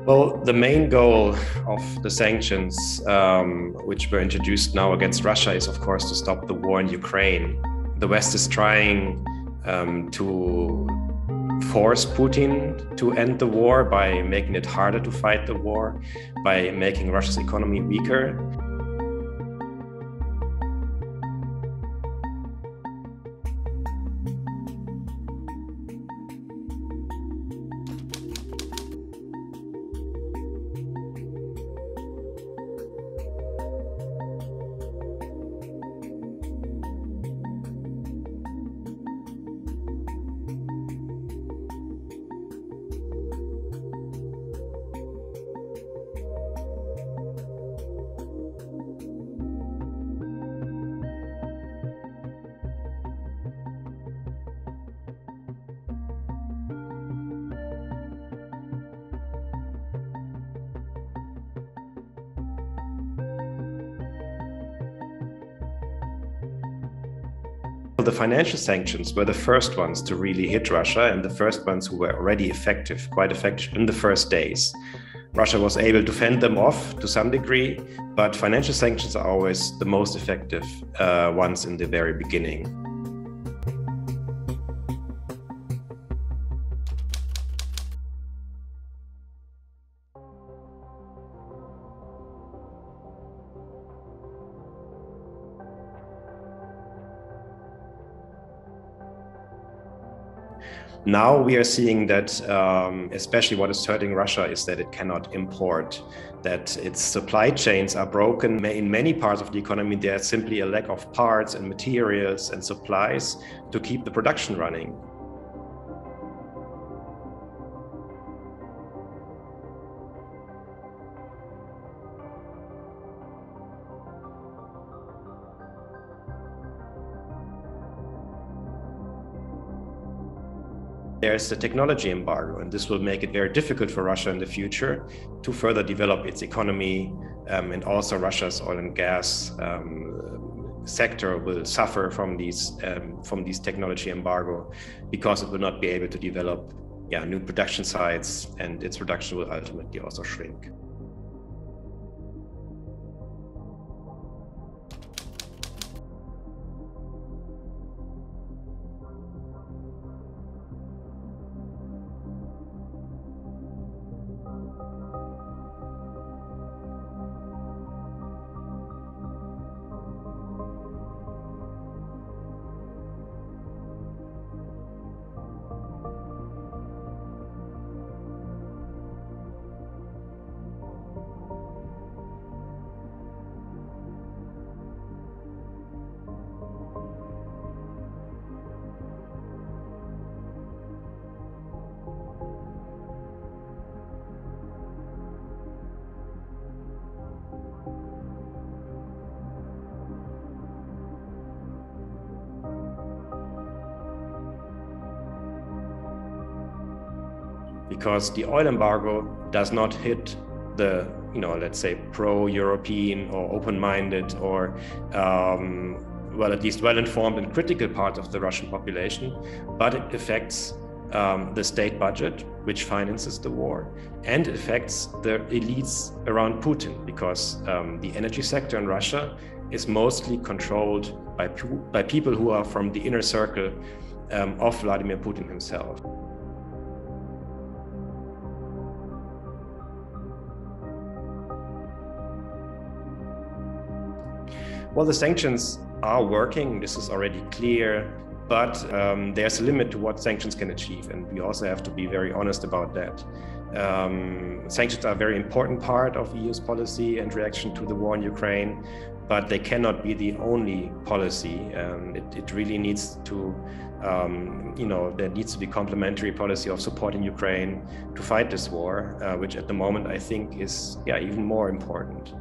Well, the main goal of the sanctions, which were introduced now against Russia, is, of course, to stop the war in Ukraine. The West is trying to force Putin to end the war by making it harder to fight the war, by making Russia's economy weaker. The financial sanctions were the first ones to really hit Russia, and the first ones who were already effective, quite effective in the first days. Russia was able to fend them off to some degree, but financial sanctions are always the most effective ones in the very beginning. Now we are seeing that, especially what is hurting Russia is that it cannot import, that its supply chains are broken. In many parts of the economy, there's simply a lack of parts and materials and supplies to keep the production running. There's the technology embargo, and this will make it very difficult for Russia in the future to further develop its economy, and also Russia's oil and gas sector will suffer from these technology embargo because it will not be able to develop new production sites, and its production will ultimately also shrink. Because the oil embargo does not hit the, let's say, pro-European or open-minded or, well, at least well-informed and critical part of the Russian population, but it affects the state budget, which finances the war, and it affects the elites around Putin, because the energy sector in Russia is mostly controlled by people who are from the inner circle of Vladimir Putin himself. Well, the sanctions are working, this is already clear, but there's a limit to what sanctions can achieve, and we also have to be very honest about that. Sanctions are a very important part of the EU's policy and reaction to the war in Ukraine, but they cannot be the only policy. It really needs to, there needs to be complementary policy of supporting Ukraine to fight this war, which at the moment I think is even more important.